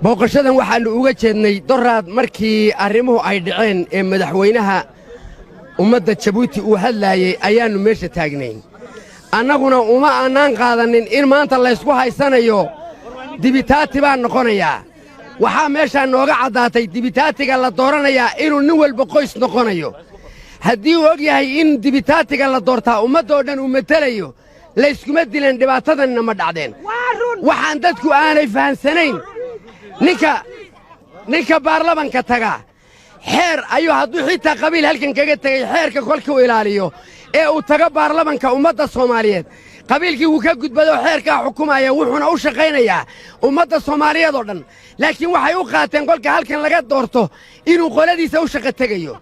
booqashadan waxaanu uga jeednay doraad markii arrimuhu ay dhaceen ee madaxweynaha ummadda Jabuuti uu hadlaayay ayaannu meesha taagnayn annaguna uma aanaan qaadanin in maanta laysku haysanayo dibitaati baan noqonayaa waxaa meeshaa nooga caddaatay dibitaatiga la dooranayaa inuu nin walba qoys noqonayo haddii uu og yahay in dibitaatiga la doortaa ummaddoo dhan uu matelayo layskuma dilan dhibaatadanna ma dhacdeen waxaan dadku aanay fahansanayn ninka baarlamanka taga xeer ayuu hadduu xitaa qabiil halkan kaga tegay xeerka kolkuu ilaaliyo ee uu taga baarlamanka ummadda Soomaaliyeed qabiilkii wuu ka gudbado xeerka xukumaaya wuxuuna u shaqaynayaa ummadda Soomaaliyeed oo dhan laakiin waxay u qaateen kolka halkan laga doorto inuu qoladiisa u shaqo tagayo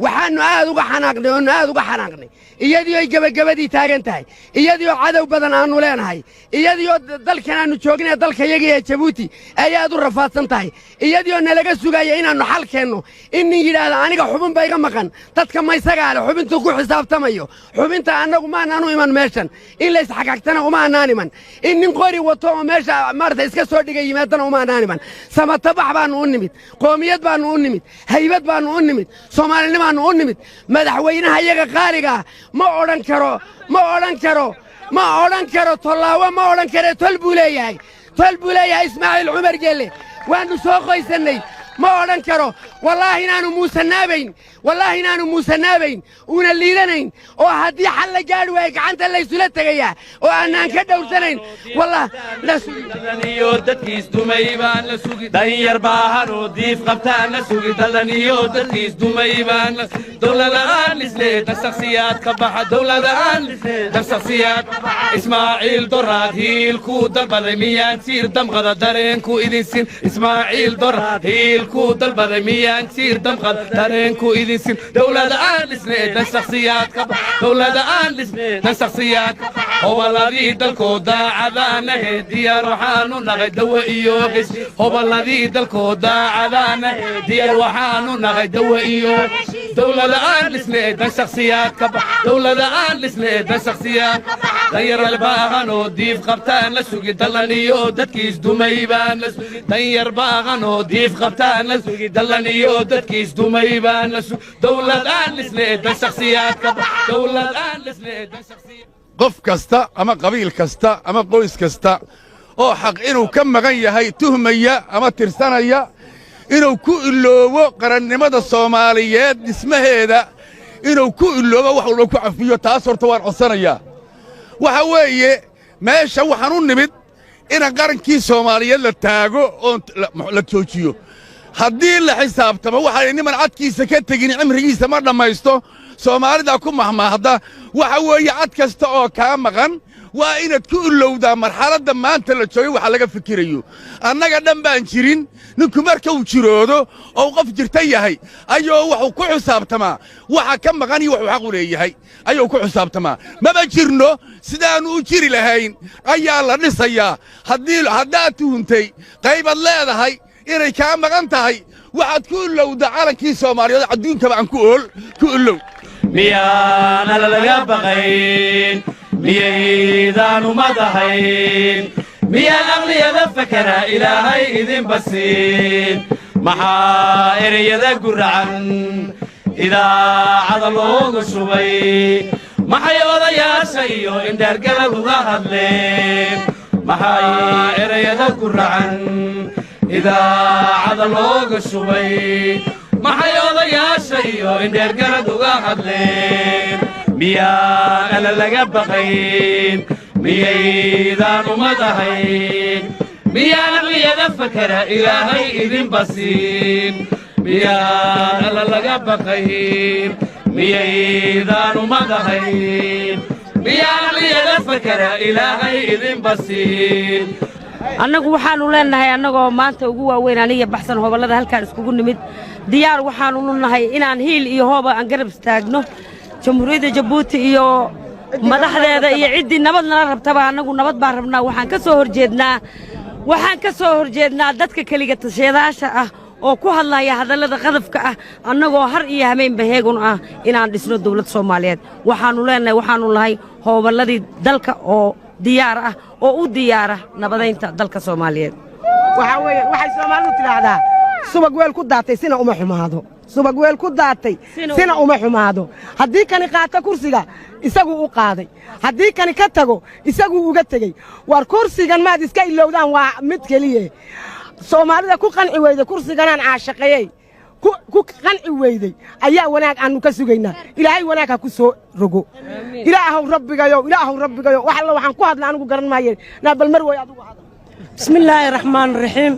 waxaanu aad uga xanaaqnay iyadii ay gabagabadii taagan tahay iyadii cadow badan aanu leenahay iyadii dalkan aanu joognay dalkayaga ee Jabuuti ay aad u rafaadsan tahay iyadii nalaga sugaya inaanu xal keenno in yiraahdo aniga xubin ba iga maqan dadka ma isaga leh xubintu ku xisaabtamayo xubinta anagu ma aanu iman meeshan in la isxaqaqtana uma aanan iman in nin qori wato oo meesha marta iska soo dhigay yimaadana uma aanan iman samatabax baanu u nimid qoomiyad baanu u nimid haybad baanu u nimid Soomaalinimo u nimid madaxweynaha iyaga qaaliga ma oran karo tolaawa ma oran karo tol buu leeyahay Ismaaciil Cumar Gelle waanu soo qoysanay ma oran karo wallahi inaanu muusanaabayn una liidanayn oo haddii xal la gaari waayo gacanta la isula tagayaa oo aanaan ka dhowrsanayn wallahi la iyo dadkiis dumay baan la sugi danyar baahan oo diif qabtaan la sugi dadaniyo dadkiis dumay baan dowladaan isleeda shakhsiyaad ka baxa dowladaan isleeda shakhsiyaad Ismaaciil Doraad hiilku dalbaday miyaan siir damqada dareenku idin sin Ismaaciil Doraad hiilku dalbaday miyaan siir damqada dareenku idin sin dowladaan isleeda shakhsiyaad ka baxa dowladaan isleeda shakhsiyaad howladii dalkooda cadaana diyaar waxaanu naqay dawa iyo qis howladii dalkooda cadaana diyaar waxaanu naqay dawa iyo dowladaan isleeda shakhsiyaad ka baxa dowladaan isleeda shakhsiyaad danyar baahan oo diif qabtaan la sugi dalaniyo dadkiis dumay baan la sugi danyar baahan oo diif qabtaan la sugi dalaniyo dadkiis dumay baan la sugi dowladaan isleeda shakhsiyaad ka baxa dowladaan isleeda shakhsiyaad qof kasta ama qabiil kasta ama qoys kasta oo xaq inuu ka maqan yahay tuhmaya ama tirsanaya inuu ku iloobo qarannimada Soomaaliyeed dhismaheeda inuu ku iloobo wax walba ku cafiyo taas horta waan codsanayaa waxa weeye meesha waxaan u nimid in qarankii Soomaaliyeed la taago oo la joojiyo haddii la xisaabtamo waxa niman cadkiisa ka tagin cimrigiisa ma dhamaysto Soomaalida ku mahmaahda waxa weeye cad kasta oo ka maqan waa inaad ku ilowdaa marxaladda maanta la joogay waxa laga fikirayo annaga dhan baan jirin ninku marka uu jiroodo oo qof jirta yahay ayuu wuxuu ku xisaabtamaa waxa ka maqan iyo wuxuu xaq u leeyahay ayuu ku xisaabtamaa maba jirno sidaanu u jiri lahayn ayaa la dhisayaa haddaad tuhuntay qaybad leedahay inay kaa maqan tahay waxaad ku ilowdaa calankii Soomaaliyeed adduunkaba aan ku ilow miyaan laga baqayn miyaydan umadahayn miyaan aqliyada fakara ilaahay idin basiin maxaa ereyada guracan idaacada looga shubay maxay odayaasha iyo indhaargalad uga hadleen maxaa ereyada guracan idaacada looga shubay maxay odayaasha iyo indhaargalad uga hadleen miyaan laga baqayn miyaydan umadahayn miyaan aqliyada fakara ilaahay idin basiin miyaan laga baqayn miyaydan umadahayn miyaan aqliyada fakara ilaahay idin basiin annagu waxaanu leenahay annagoo maanta ugu waaweyn aniga baxsan hobalada halkaan iskugu nimid diyaar waxaanu nahay inaan hiil iyo hooba aan garab istaagno jamhuuriyadda Jabuuti iyo madaxdeeda iyo ciddii nabad nala rabtaba annagu nabad baan rabnaa waxaan ka soo horjeednaa dadka kaliya tasheedaasha ah oo ku hadlaya hadallada qadafka ah annagoo har iyo habeenba heegun ah inaan dhisno dawlad Soomaaliyeed waxaanu leenahay waxaanu lahay hooballadii dalka oo diyaar ah oo u diyaara nabadeynta dalka Soomaaliyeed waxay Soomaalidu tiraahdaa subag weel ku daatay sina uma xumaado subag weel ku daatay sina uma xumaado haddii kani qaata kursiga isagu u qaaday haddii kani ka tago isagu uga tagay war kursigan maad iska ilowdaan waa mid kaliye Soomaalida ku qanci weyday kursiganaan caashaqeeyay ku qanci weyday ayaa wanaag aanu ka sugaynaa ilaahay wanaag ha ku soo rogo ilaahow rabbigayo wax alla waxaan ku hadlaa anigu garan maayo na bal mar way adigu hadal bismillaahir rahmaanir rahiim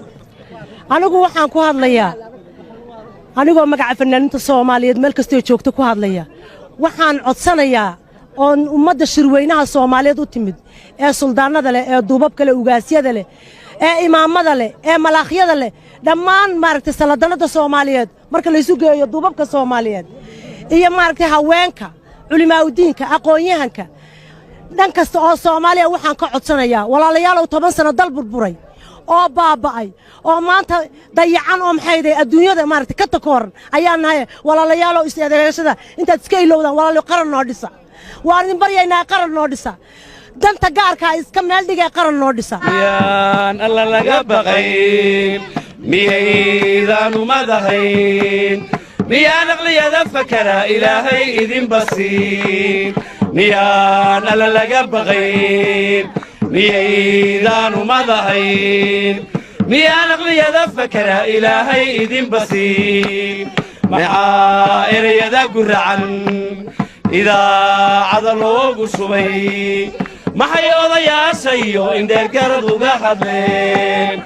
anigu waxaan ku hadlayaa anigoo magaca fanaaniinta Soomaaliyeed meel kasta oo joogto ku hadlaya waxaan codsanayaa oo ummadda shirweynaha Soomaaliyeed u timid ee suldaanada leh ee duubabka leh ugaasyada leh ee imaamada leh ee malaaxyada leh dhammaan maaragtay saladanada Soomaaliyeed marka la isu geeyo duubabka Soomaaliyeed iyo maaragtay haweenka culimaawidiinka aqoon-yahanka dhan kasta oo Soomaaliya waxaan ka codsanayaa walaalayaal 10 sano dal burburay oo baaba'ay oo maanta dayacan oo maxayday adduunyada maaragtay ka takooran ayaan nahay walaalayaal oo is-adeegashada intaad iska ilowdaan walaalo qaran noo dhisa waan idin baryaynaa qaran noo dhisa danta gaarka iska meel dhigay qaran noo dhisa yaan alla laga baqayn miyaydan umadahayn miyaan aqliyada fakara ilaahay idin basiin miyaan alla laga baqayn miyaydan umadahayn miyaan aqliyada fakara ilaahay idin basiin maxaa erayada guracan idaacada loogu shubay maxay odayaasha iyo indheergarad uga hadleen